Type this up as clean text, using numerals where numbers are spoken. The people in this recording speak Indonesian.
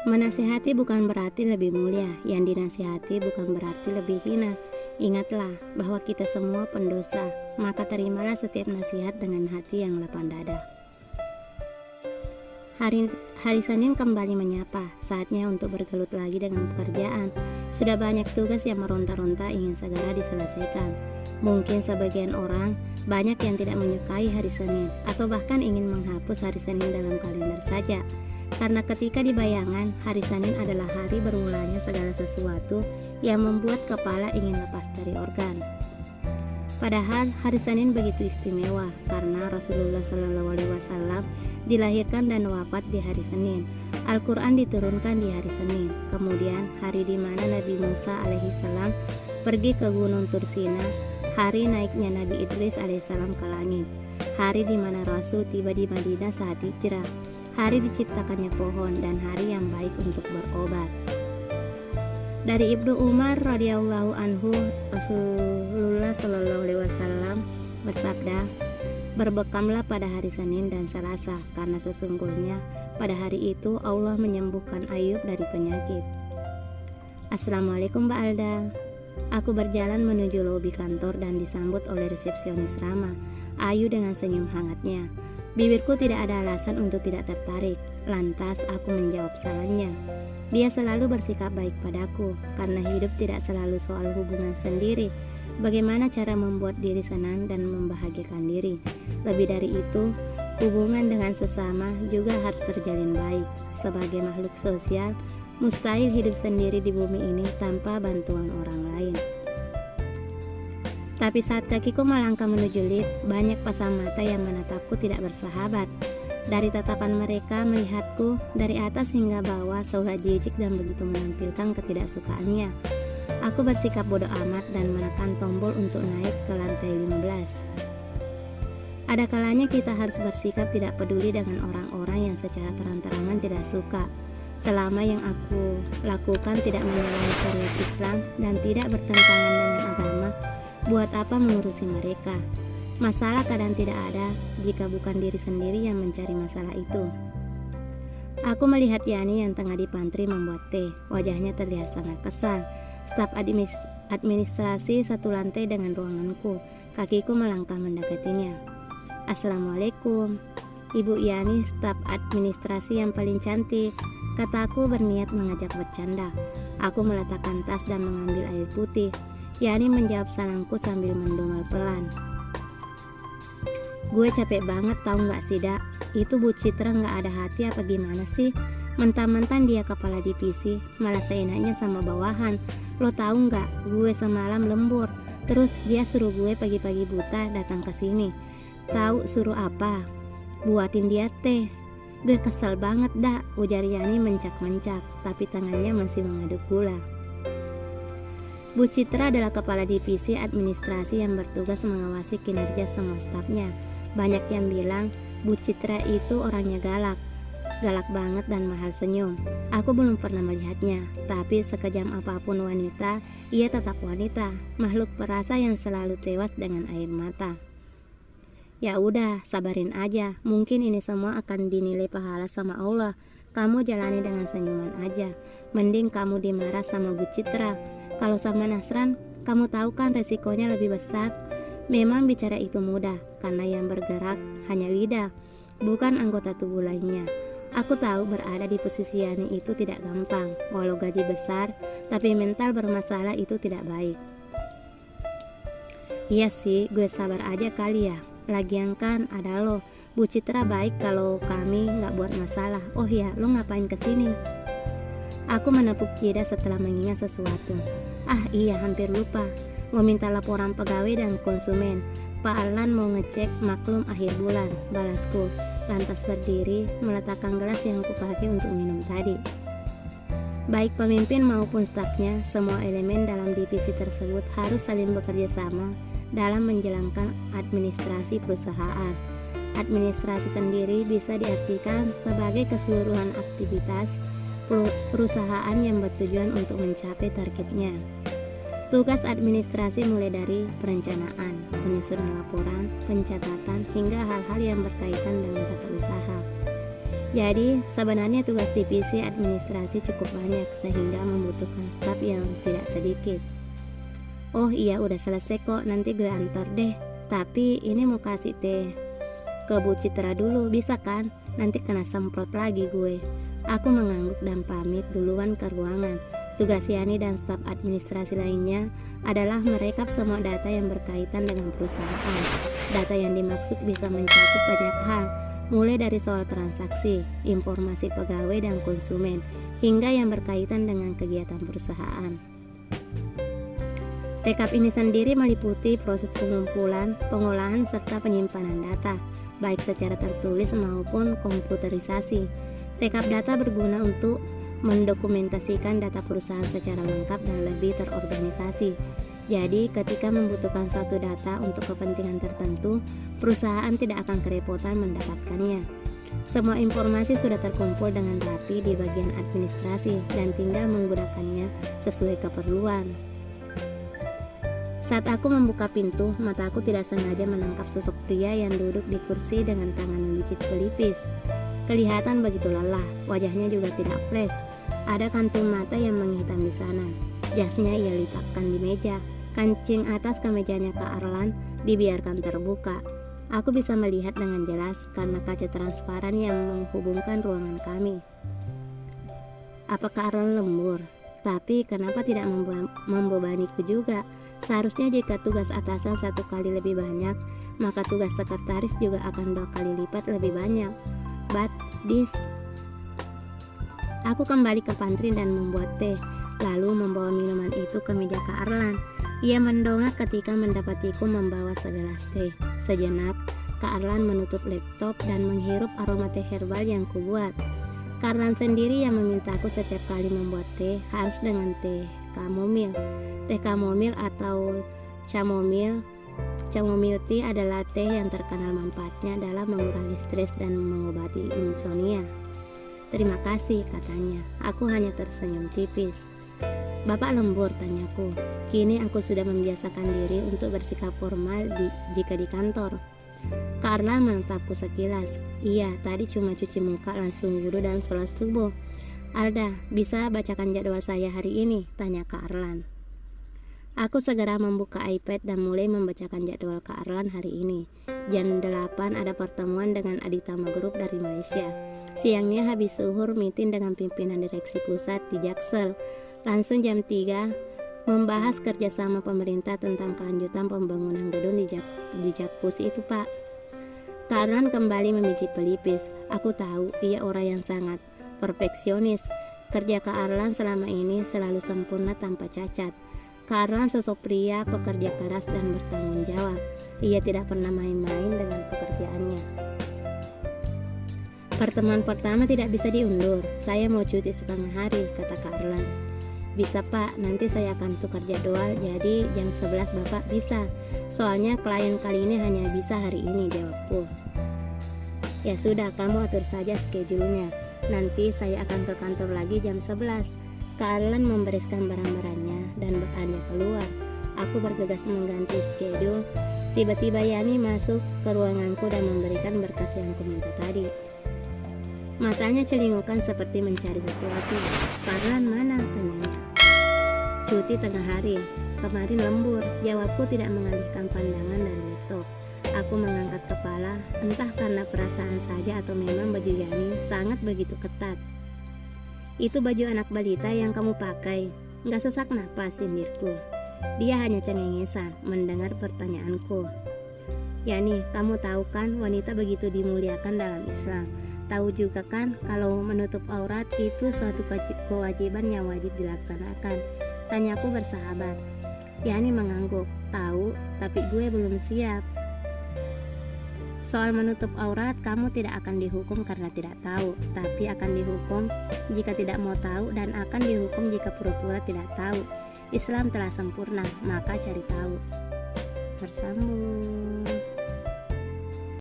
Menasihati bukan berarti lebih mulia, yang dinasihati bukan berarti lebih hina. Ingatlah bahwa kita semua pendosa, maka terimalah setiap nasihat dengan hati yang lapang dada. Hari Senin kembali menyapa, saatnya untuk bergelut lagi dengan pekerjaan. Sudah banyak tugas yang meronta-ronta ingin segera diselesaikan. Mungkin sebagian orang banyak yang tidak menyukai hari Senin, atau bahkan ingin menghapus hari Senin dalam kalender saja. Karena ketika di bayangan, hari Senin adalah hari bermulanya segala sesuatu yang membuat kepala ingin lepas dari organ. Padahal hari Senin begitu istimewa karena Rasulullah SAW dilahirkan dan wafat di hari Senin. Al-Quran diturunkan di hari Senin. Kemudian hari di mana Nabi Musa alaihissalam pergi ke Gunung Tursina, hari naiknya Nabi Idris alaihissalam ke langit, hari di mana Rasul tiba di Madinah saat hijrah, hari diciptakannya pohon, dan hari yang baik untuk berobat. Dari Ibnu Umar radhiyallahu anhu, Rasulullah shallallahu alaihi wasallam bersabda, "Berbekamlah pada hari Senin dan Selasa, karena sesungguhnya pada hari itu Allah menyembuhkan Ayub dari penyakit." Assalamualaikum Mbak Alda. Aku berjalan menuju lobi kantor dan disambut oleh resepsionis ramah, Ayu dengan senyum hangatnya. Bibirku tidak ada alasan untuk tidak tertarik. Lantas aku menjawab salahnya. Dia selalu bersikap baik padaku, karena hidup tidak selalu soal hubungan sendiri. Bagaimana cara membuat diri senang dan membahagiakan diri. Lebih dari itu, hubungan dengan sesama juga harus terjalin baik. Sebagai makhluk sosial, mustahil hidup sendiri di bumi ini tanpa bantuan orang lain. Tapi saat kakiku melangkah menuju lift, banyak pasang mata yang menatapku tidak bersahabat. Dari tatapan mereka melihatku dari atas hingga bawah seolah jijik dan begitu menampilkan ketidaksukaannya. Aku bersikap bodoh amat dan menekan tombol untuk naik ke lantai 15. Ada kalanya kita harus bersikap tidak peduli dengan orang-orang yang secara terang-terangan tidak suka. Selama yang aku lakukan tidak menyalahi syariat Islam dan tidak bertentangan dengan agama, buat apa mengurusi mereka? Masalah kadang tidak ada jika bukan diri sendiri yang mencari masalah itu. Aku melihat Yani yang tengah di pantry membuat teh. Wajahnya terlihat sangat kesal. Staf administrasi satu lantai dengan ruanganku. Kakiku melangkah mendekatinya. Assalamualaikum. Ibu Yani, staf administrasi yang paling cantik, kataku berniat mengajak bercanda. Aku meletakkan tas dan mengambil air putih. Yani menjawab salamku sambil mendongol pelan. Gue capek banget tau gak sih Dak? Itu Bu Citra gak ada hati apa gimana sih? Mentang-mentang dia kepala divisi, malah seenaknya sama bawahan. Lo tahu gak, gue semalam lembur. Terus dia suruh gue pagi-pagi buta datang ke sini. Tahu suruh apa? Buatin dia teh. Gue kesel banget Dak, ujar Yani mencak-mencak, tapi tangannya masih mengaduk gula. Bu Citra adalah kepala divisi administrasi yang bertugas mengawasi kinerja semua stafnya. Banyak yang bilang Bu Citra itu orangnya galak banget dan mahal senyum. Aku belum pernah melihatnya, tapi sekejam apapun wanita, ia tetap wanita, makhluk perasa yang selalu tewas dengan air mata. Ya udah, sabarin aja, mungkin ini semua akan dinilai pahala sama Allah. Kamu jalani dengan senyuman aja. Mending kamu dimarah sama Bu Citra. Kalau sama Nasran, kamu tahu kan resikonya lebih besar. Memang bicara itu mudah, karena yang bergerak hanya lidah, bukan anggota tubuh lainnya. Aku tahu berada di posisi Yani itu tidak gampang. Walau gaji besar, tapi mental bermasalah itu tidak baik. Iya sih, gue sabar aja kali ya. Lagian kan ada lo. Bu Citra baik kalau kami gak buat masalah. Oh ya, lo ngapain kesini? Aku menepuk jeda setelah mengingat sesuatu. Ah iya, hampir lupa. Mau minta laporan pegawai dan konsumen. Pak Alan mau ngecek maklum akhir bulan, balasku. Lantas berdiri, meletakkan gelas yang kupakai untuk minum tadi. Baik pemimpin maupun stafnya, semua elemen dalam divisi tersebut harus saling bekerja sama dalam menjalankan administrasi perusahaan. Administrasi sendiri bisa diartikan sebagai keseluruhan aktivitas perusahaan yang bertujuan untuk mencapai targetnya. Tugas administrasi mulai dari perencanaan, penyusunan laporan, pencatatan, hingga hal-hal yang berkaitan dengan tata usaha. Jadi sebenarnya tugas divisi administrasi cukup banyak sehingga membutuhkan staf yang tidak sedikit. Oh iya, udah selesai kok, nanti gue antar deh. Tapi ini mau kasih teh ke Bu Citra dulu, bisa kan? Nanti kena semprot lagi gue. Aku mengangguk dan pamit duluan ke ruangan. Tugas Yani dan staf administrasi lainnya adalah merekap semua data yang berkaitan dengan perusahaan. Data yang dimaksud bisa mencakup banyak hal, mulai dari soal transaksi, informasi pegawai dan konsumen, hingga yang berkaitan dengan kegiatan perusahaan. Rekap ini sendiri meliputi proses pengumpulan, pengolahan, serta penyimpanan data, baik secara tertulis maupun komputerisasi. Rekap data berguna untuk mendokumentasikan data perusahaan secara lengkap dan lebih terorganisasi. Jadi, ketika membutuhkan suatu data untuk kepentingan tertentu, perusahaan tidak akan kerepotan mendapatkannya. Semua informasi sudah terkumpul dengan rapi di bagian administrasi dan tinggal menggunakannya sesuai keperluan. Saat aku membuka pintu, mataku tidak sengaja menangkap sosok pria yang duduk di kursi dengan tangan memijit pelipis. Kelihatan begitu lelah, wajahnya juga tidak fresh. Ada kantung mata yang menghitam di sana. Jasnya ia letakkan di meja. Kancing atas kemejanya Kak Arlan dibiarkan terbuka. Aku bisa melihat dengan jelas karena kaca transparan yang menghubungkan ruangan kami. Apa Kak Arlan lembur? Tapi kenapa tidak membebaniku juga? Seharusnya jika tugas atasan 1 kali lebih banyak, maka tugas sekretaris juga akan 2 kali lipat lebih banyak. But this. Aku kembali ke pantry dan membuat teh, lalu membawa minuman itu ke meja Kak Arlan. Ia mendongak ketika mendapatiku membawa segelas teh. Sejenak, Kak Arlan menutup laptop dan menghirup aroma teh herbal yang kubuat. Kak Arlan sendiri yang memintaku setiap kali membuat teh harus dengan teh chamomile. Teh chamomile atau chamomile tea adalah teh yang terkenal manfaatnya dalam mengurangi stres dan mengobati insomnia. Terima kasih, katanya. Aku hanya tersenyum tipis. Bapak lembur, tanyaku. Kini aku sudah membiasakan diri untuk bersikap formal jika di kantor. Kak Arlan menatapku sekilas. Iya, tadi cuma cuci muka, langsung wudhu dan sholat subuh. Alda, bisa bacakan jadwal saya hari ini? Tanya Kak Arlan. Aku segera membuka iPad dan mulai membacakan jadwal Kak Arlan hari ini. Jam 8 ada pertemuan dengan Aditama Group dari Malaysia. Siangnya habis zuhur meeting dengan pimpinan direksi pusat di Jaksel. Langsung jam 3 membahas kerjasama pemerintah tentang kelanjutan pembangunan gedung di Jakpus itu, Pak. Kak Arlan kembali memijit pelipis. Aku tahu ia orang yang sangat perfeksionis. Kerja Kak Arlan selama ini selalu sempurna tanpa cacat. Kak Arlan sosok pria pekerja keras dan bertanggung jawab. Ia tidak pernah main-main dengan pekerjaannya. Pertemuan pertama tidak bisa diundur. Saya mau cuti setengah hari, kata Kak Arlan. Bisa Pak, nanti saya akan tukar jadwal, jadi jam 11 Bapak bisa. Soalnya klien kali ini hanya bisa hari ini, jawabku. Ya sudah, kamu atur saja schedule-nya. Nanti saya akan ke kantor lagi jam 11. Kak Arlan membereskan barang-barangnya dan beranjak keluar. Aku bergegas mengganti schedule. Tiba-tiba Yani masuk ke ruanganku dan memberikan berkas yang kuminta tadi. Matanya celingukan seperti mencari sesuatu. Kak Arlan mana? Tanyanya. Cuti tengah hari. Kemarin lembur. Jawabku tidak mengalihkan pandangan dari laptop. Aku mengangkat kepala, entah karena perasaan saja atau memang baju Yani sangat begitu ketat. Itu baju anak balita yang kamu pakai. Nggak sesak napas, sindirku. Dia hanya cengengesan mendengar pertanyaanku. Yani, kamu tahu kan wanita begitu dimuliakan dalam Islam. Tahu juga kan kalau menutup aurat itu suatu kewajiban yang wajib dilaksanakan. Tanyaku bersahabat. Yani mengangguk. Tahu, tapi gue belum siap. Soal menutup aurat, kamu tidak akan dihukum karena tidak tahu, tapi akan dihukum jika tidak mau tahu dan akan dihukum jika pura-pura tidak tahu. Islam telah sempurna, maka cari tahu. Bersambung.